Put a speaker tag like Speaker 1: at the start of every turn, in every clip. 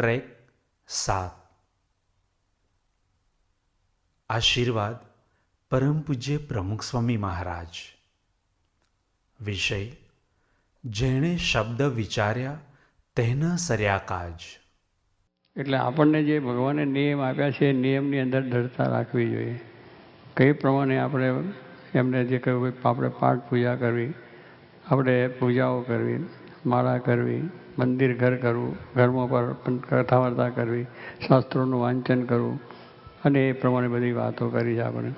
Speaker 1: Track 7 આશીર્વાદ પરમ પૂજ્ય પ્રમુખ સ્વામી મહારાજ. વિષય જેણે શબ્દ વિચાર્યા તેના સર્યા કાજ.
Speaker 2: એટલે આપણને જે ભગવાને નિયમ આપ્યા છે એ નિયમની અંદર દૃઢતા રાખવી જોઈએ. કઈ પ્રમાણે આપણે એમને જે કહ્યું આપણે પાઠ પૂજા કરવી, આપણે પૂજાઓ કરવી, માળા કરવી, મંદિર ઘર કરવું, ઘરમાં પર કથા વાર્તા કરવી, શાસ્ત્રોનું વાંચન કરવું અને એ પ્રમાણે બધી વાતો કરી છે આપણે.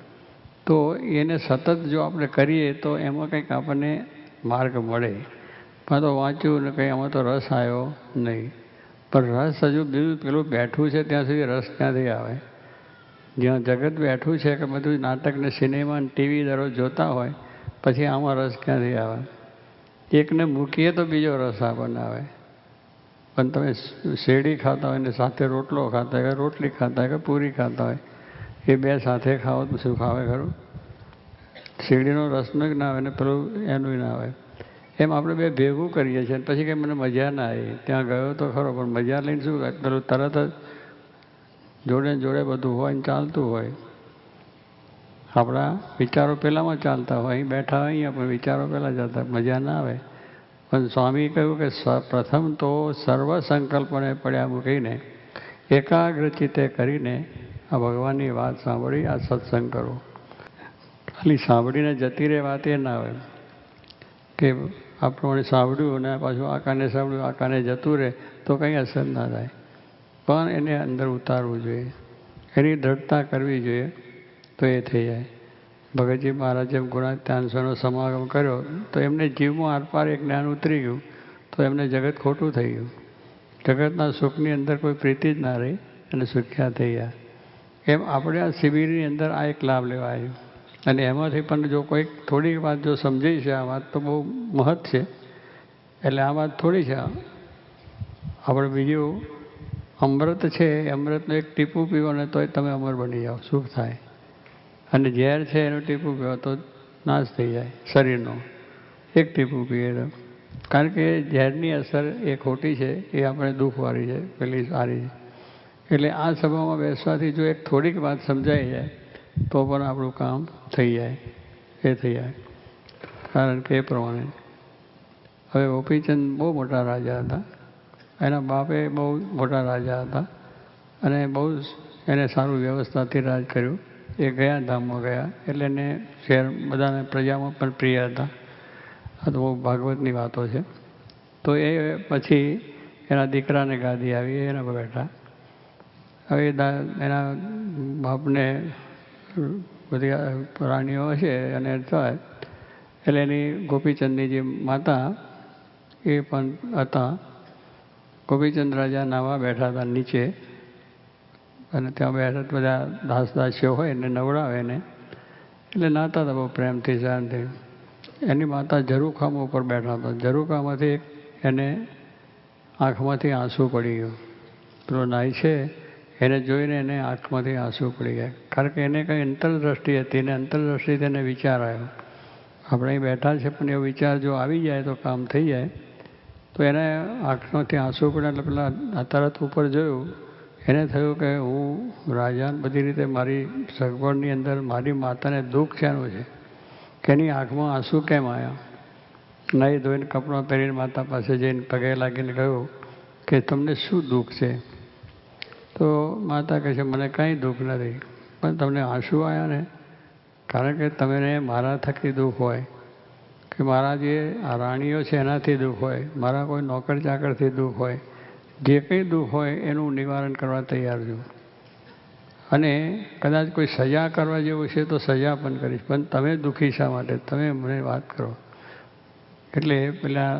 Speaker 2: તો એને સતત જો આપણે કરીએ તો એમાં કંઈક આપણને માર્ગ મળે. પણ તો વાંચ્યું ને કંઈ આમાં તો રસ આવ્યો નહીં. પણ રસ હજુ બીજું પેલું બેઠું છે ત્યાં સુધી રસ ક્યાંથી આવે? જ્યાં જગત બેઠું છે કે બધું નાટક ને સિનેમા ને ટીવી દરરોજ જોતા હોય પછી આમાં રસ ક્યાંથી આવે? એકને મૂકીએ તો બીજો રસ આપણને આવે. પણ તમે શેરડી ખાતા હોય ને સાથે રોટલો ખાતા હોય કે રોટલી ખાતા હોય કે પૂરી ખાતા હોય, એ બે સાથે ખાઓ તો શું ખાવે ખરું? શેરડીનો રસનો જ ના આવે ને પેલું એનું ના આવે. એમ આપણે બે ભેગું કરીએ છીએ પછી કંઈ મને મજા ના આવી. ત્યાં ગયો તો ખરો પણ મજા લઈને શું પેલું તરત જ જોડે જોડે બધું હોય ને ચાલતું હોય. આપણા વિચારો પહેલાંમાં ચાલતા હોય, અહીં બેઠા હોય અહીંયા પણ વિચારો પહેલાં ચાલતા, મજા ના આવે. પણ સ્વામી કહ્યું કે પ્રથમ તો સર્વ સંકલ્પને પડ્યા મૂકીને એકાગ્ર ચિત્તે કરીને આ ભગવાનની વાત સાંભળી, આ સત્સંગ કરો. ખાલી સાંભળીને જતી રહે વાત એ ના હોય કે આ પ્રમાણે સાંભળ્યું અને પાછું આકાને સાંભળ્યું આકાને જતું રહે તો કંઈ અસર ના થાય. પણ એને અંદર ઉતારવું જોઈએ, એની દ્રઢતા કરવી જોઈએ તો એ થઈ જાય. ભગતજી મહારાજે ગુણાત્યાંશોનો સમાગમ કર્યો તો એમને જીવમાં આરપાર એક જ્ઞાન ઉતરી ગયું તો એમને જગત ખોટું થઈ ગયું. જગતના સુખની અંદર કોઈ પ્રીતિ જ ના રહી અને સુખ્યા થઈ ગયા. એમ આપણે આ શિબિરની અંદર આ એક લાભ લેવા આવ્યું અને એમાંથી પણ જો કોઈક થોડીક વાત જો સમજાઈ છે, આ વાત તો બહુ મહત્વ છે. એટલે આ વાત થોડી છે. આપણે બીજું અમૃત છે, અમૃતનું એક ટીપું પીવો ને તોય તમે અમર બની જાઓ, સુખ થાય. અને ઝેર છે એનું ટીપું પીવો તો નાશ થઈ જાય શરીરનો, એક ટીપું પીએ તો. કારણ કે ઝેરની અસર એ ખોટી છે, એ આપણે દુઃખવાળી છે, પેલી સારી છે. એટલે આ સભામાં બેસવાથી જો એક થોડીક વાત સમજાઈ જાય તો પણ આપણું કામ થઈ જાય, એ થઈ જાય. કારણ કે એ પ્રમાણે હવે ગોપીચંદ બહુ મોટા રાજા હતા, એના બાપે બહુ મોટા રાજા હતા અને બહુ એને સારું વ્યવસ્થાથી રાજ કર્યું. એ ગયા ધામમાં ગયા એટલે એને શહેર બધાને પ્રજામાં પણ પ્રિય હતા. આ તો બહુ ભાગવતની વાતો છે. તો એ પછી એના દીકરાને ગાદી આવી, એના પર બેઠા. હવે એના બાપને બધી રાણીઓ હશે અને થાય એટલે એની ગોપીચંદની જે માતા એ પણ હતા. ગોપીચંદ રાજા નાવા બેઠા હતા નીચે અને ત્યાં બેઠા બધા દાસદાસીઓ હોય એને નવડાવે ને એટલે નાતા હતા બહુ પ્રેમથી શાંતિથી. એની માતા ઝરૂખામાં ઉપર બેઠા હતા. ઝરૂખામાંથી એને આંખમાંથી આંસુ પડી ગયું. પેલો નાઈ છે એને જોઈને એને આંખમાંથી આંસુ પડી ગયા. કારણ કે એને કંઈ અંતરદ્રષ્ટિ હતી ને અંતરદ્રષ્ટિ તેને વિચાર આવ્યો. આપણે અહીં બેઠા છે પણ એવો વિચાર જો આવી જાય તો કામ થઈ જાય. તો એને આંખમાંથી આંસુ પડ્યા એટલે પેલા તરત ઉપર જોયું. એને થયું કે હું રાજાને બધી રીતે મારી સગવડની અંદર મારી માતાને દુઃખ શેનું છે કે એની આંખમાં આંસુ કેમ આવ્યા? નાહી ધોઈને કપડાં પહેરીને માતા પાસે જઈને પગે લાગીને કહ્યું કે તમને શું દુઃખ છે? તો માતા કહે છે મને કાંઈ દુઃખ નથી, પણ તમને આંસુ આવ્યા ને કારણ કે તમને મારા થકી દુઃખ હોય કે મારા જે આ રાણીઓ છે એનાથી દુઃખ હોય, મારા કોઈ નોકર ચાકરથી દુઃખ હોય, જે કંઈ દુઃખ હોય એનું નિવારણ કરવા તૈયાર છું. અને કદાચ કોઈ સજા કરવા જેવું છે તો સજા પણ કરીશ, પણ તમે દુઃખી શા માટે? તમે મને વાત કરો. એટલે પેલા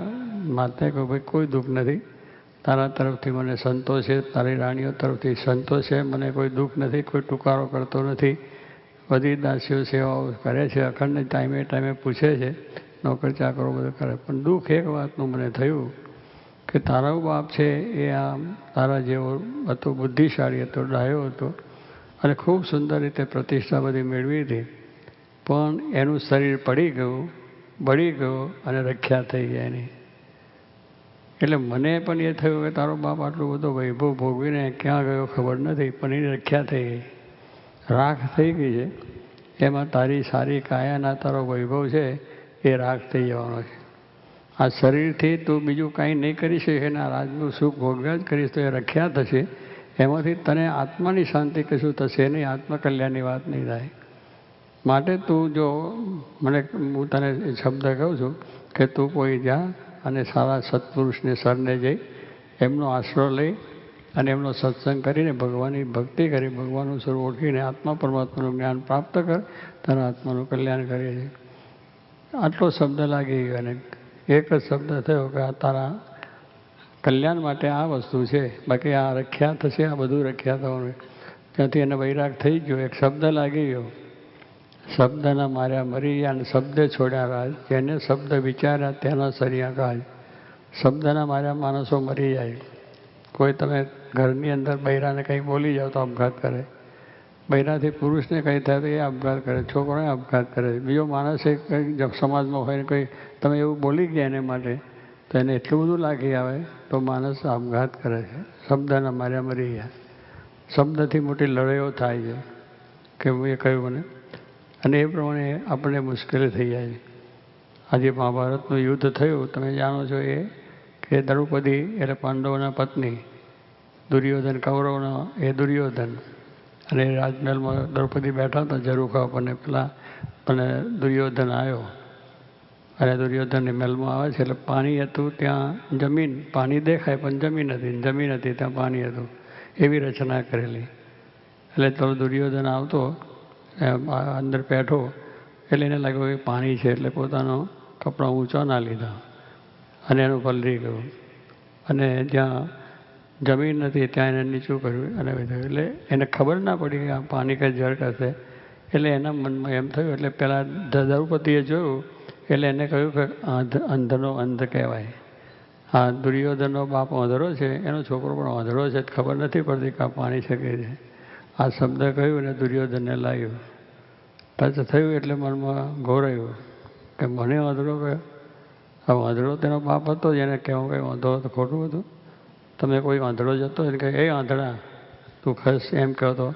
Speaker 2: માતાએ કહ્યું ભાઈ કોઈ દુઃખ નથી, તારા તરફથી મને સંતોષ છે, તારી રાણીઓ તરફથી સંતોષ છે, મને કોઈ દુઃખ નથી, કોઈ ટુકારો કરતો નથી. બધી દાસીઓ સેવાઓ કરે છે, અખંડ ટાઈમે ટાઈમે પૂછે છે, નોકર ચાકરો બધું કરે. પણ દુઃખ એક વાતનું મને થયું કે તારો બાપ છે એ આ તારા જેવો હતો, બુદ્ધિશાળી હતો, ડાયો હતો અને ખૂબ સુંદર રીતે પ્રતિષ્ઠા બધી મેળવી હતી. પણ એનું શરીર પડી ગયું, બળી ગયું અને રખ્યા થઈ ગયા એની. એટલે મને પણ એ થયું કે તારો બાપ આટલું બધો વૈભવ ભોગવીને ક્યાં ગયો ખબર નથી, પણ એની રખ્યા થઈ ગઈ, રાખ થઈ ગઈ છે. એમાં તારી સારી કાયાના તારો વૈભવ છે એ રાખ થઈ જવાનો છે. આ શરીરથી તું બીજું કાંઈ નહીં કરી શકે, એના રાજનું સુખ ભોગવ્યા જ કરીશ તો એ રખ્યા થશે. એમાંથી તને આત્માની શાંતિ કશું થશે નહીં, આત્મકલ્યાણની વાત નહીં થાય. માટે તું જો મને, હું તને શબ્દ કહું છું કે તું કોઈ જા અને સારા સત્પુરુષને સરને જઈ એમનો આશરો લઈ અને એમનો સત્સંગ કરીને ભગવાનની ભક્તિ કરી, ભગવાનનું સ્વરૂપ ઓળખીને આત્મા પરમાત્માનું જ્ઞાન પ્રાપ્ત કર, તારા આત્માનું કલ્યાણ કરે છે. આટલો શબ્દ લાગી ગયો અને એક જ શબ્દ થયો કે આ તારા કલ્યાણ માટે આ વસ્તુ છે, બાકી આ રખ્યા થશે, આ બધું રખ્યા થવાનું. ત્યાંથી એને વૈરાગ થઈ ગયો, એક શબ્દ લાગી ગયો, શબ્દના માર્યા મરી ગયા અને શબ્દ છોડ્યા રાજ, જેને શબ્દ વિચાર્યા તેના સરિયા કાજ. શબ્દના માર્યા માણસો મરી જાય. કોઈ તમે ઘરની અંદર બૈરાને કંઈ બોલી જાઓ તો આપઘાત કરે, બૈરાથી પુરુષને કંઈ થાય તો એ આપઘાત કરે, છોકરોને આપઘાત કરે, બીજો માણસે કંઈ સમાજમાં હોય ને કંઈ તમે એવું બોલી ગયા એને માટે તો એને એટલું બધું લાગી આવે તો માણસ આપઘાત કરે છે. શબ્દના માર્યા મરી ગયા. શબ્દથી મોટી લડાઈઓ થાય છે કે એ કહ્યું મને, અને એ પ્રમાણે આપણે મુશ્કેલી થઈ જાય છે. આજે મહાભારતનું યુદ્ધ થયું, તમે જાણો છો એ કે દ્રૌપદી એટલે પાંડવોના પત્ની, દુર્યોધન કૌરવનો એ દુર્યોધન, અને રાજમહેલમાં દ્રૌપદી બેઠા હતા ઝરૂખા પર, ને પેલા અને દુર્યોધન આવ્યો અને દુર્યોધનની મહેલમાં આવે છે એટલે પાણી હતું, ત્યાં જમીન, પાણી દેખાય પણ જમીન હતી, જમીન હતી ત્યાં પાણી હતું, એવી રચના કરેલી. એટલે તો દુર્યોધન આવતો અંદર બેઠો એટલે એને લાગ્યું કે પાણી છે, એટલે પોતાનો કપડાં ઊંચા ના લીધા અને એનું પલરી ગયું, અને જ્યાં જમીન નથી ત્યાં એને નીચું કર્યું અને એટલે એને ખબર ના પડી કે આ પાણી કંઈ જળ કરશે. એટલે એના મનમાં એમ થયું, એટલે પેલા દ્રૌપદીએ જોયું એટલે એને કહ્યું કે અંધનો અંધ કહેવાય. આ દુર્યોધનનો બાપ અંધરો છે, એનો છોકરો પણ અંધરો છે, ખબર નથી પડતી કે આ પાણી શકે છે. આ શબ્દ કહ્યું અને દુર્યોધનને લાગ્યું, ટચ થયું એટલે મનમાં ઘોરાયું કે મને અંધરો કહ્યો. હવે અંધળો તેનો બાપ હતો જેને કહેવું કંઈ વાંધો તો ખોટું હતું. તમે કોઈ આંધળો જતો એને કહે એ આંધળા તું ખસ એમ કહો તો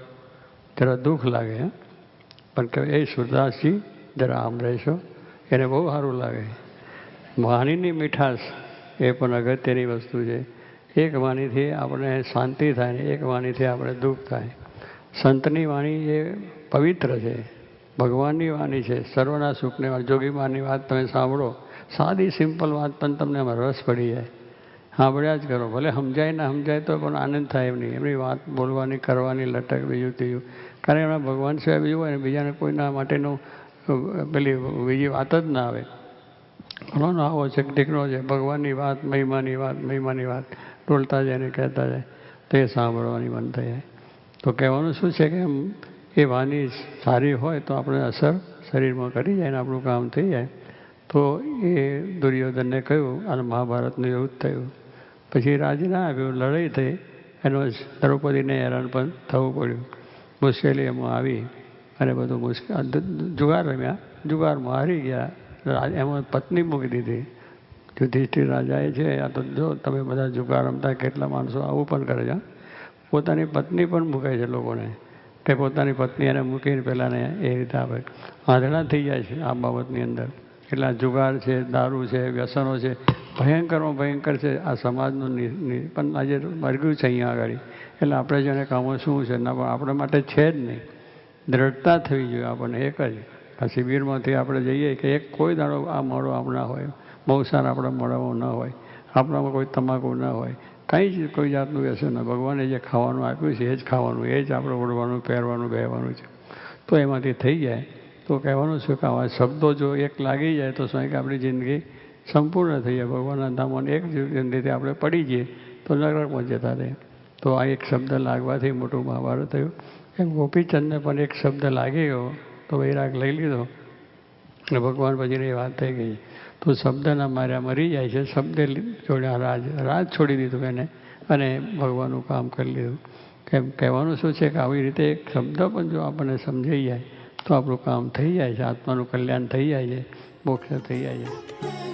Speaker 2: જરા દુઃખ લાગે, પણ કહે એ સુરદાસજી જરા આમ રહેશો, એને બહુ સારું લાગે. વાણીની મીઠાશ એ પણ અગત્યની વસ્તુ છે. એક વાણીથી આપણે શાંતિ થાય ને એક વાણીથી આપણે દુઃખ થાય. સંતની વાણી એ પવિત્ર છે, ભગવાનની વાણી છે, સર્વના સુખની વાત. જોગીમાની વાત તમે સાંભળો, સાદી સિમ્પલ વાત પણ તમને એમાં રસ પડી જાય. સાંભળ્યા જ કરો, ભલે સમજાય ના સમજાય તો પણ આનંદ થાય એમની એમની વાત બોલવાની, કરવાની, લટક બીજું ત્રીજું. કારણ એમના ભગવાન સિવાય બીજું હોય ને બીજાને કોઈના માટેનું પેલી બીજી વાત જ ના આવે. ઘણો આવો છે ટીકનો છે, ભગવાનની વાત, મહિમાની વાત, મહિમાની વાત બોલતા જાય ને કહેતા જાય તો એ સાંભળવાની મન થઈ જાય. તો કહેવાનું શું છે કે એ વાણી સારી હોય તો આપણે અસર શરીરમાં કરી જાય ને આપણું કામ થઈ જાય. તો એ દુર્યોધનને કહ્યું અને મહાભારતનું એવું જ થયું. પછી રાજી ના આવ્યું, લડાઈ થઈ, એનો દ્રૌપદીને હેરાન પણ થવું પડ્યું. મુશ્કેલી એમાં આવી અને બધું જુગાર રમ્યા, જુગારમાં હારી ગયા, એમાં પત્ની મૂકી દીધી. યુધિષ્ઠિર રાજાએ છે આ તો જો તમે બધા જુગાર રમતા કેટલા માણસો આવું પણ કરે છે, પોતાની પત્ની પણ મૂકે છે લોકોને કે પોતાની પત્ની એને મૂકીને પહેલાંને એ રીતે આપણે આંધળા થઈ જાય છે આ બાબતની અંદર. એટલા જુગાર છે, દારૂ છે, વ્યસનો છે, ભયંકરમાં ભયંકર છે. આ સમાજનું પણ આજે મરગ્યું છે અહીંયા આગળ. એટલે આપણે જેને કામો શું છે ના પણ આપણા માટે છે જ નહીં. દ્રઢતા થવી જોઈએ આપણને એક જ. આ શિબિરમાંથી આપણે જઈએ કે એક કોઈ દાડો આ મોડો આપણા હોય, બહુસાર આપણા મોડામાં ન હોય, આપણામાં કોઈ તમાકુ ન હોય, કંઈ જ કોઈ જાતનું વ્યસન ન. ભગવાને જે ખાવાનું આપ્યું છે એ જ ખાવાનું, એ જ આપણે ઓઢવાનું, પહેરવાનું, બેહવાનું છે. તો એમાંથી થઈ જાય તો કહેવાનું છે કે આવા શબ્દો જો એક લાગી જાય તો સ્વાય કે આપણી જિંદગી સંપૂર્ણ થઈ જાય. ભગવાનના ધામમાં એક રીતે આપણે પડી જઈએ તો નરકમાં જતા રહે. તો આ એક શબ્દ લાગવાથી મોટું મહાભારત થયું. એમ ગોપીચંદને પણ એક શબ્દ લાગી ગયો તો વૈરાગ લઈ લીધો અને ભગવાન પછીની વાત થઈ ગઈ. તો શબ્દના માર્યા મરી જાય છે, શબ્દે જોડ્યા રાજ, રાજ છોડી દીધું એને અને ભગવાનનું કામ કરી લીધું. કેમ કહેવાનું શું છે કે આવી રીતે એક શબ્દ પણ જો આપણને સમજાઈ જાય તો આપણું કામ થઈ જાય છે, આત્માનું કલ્યાણ થઈ જાય છે, મોક્ષ થઈ જાય છે.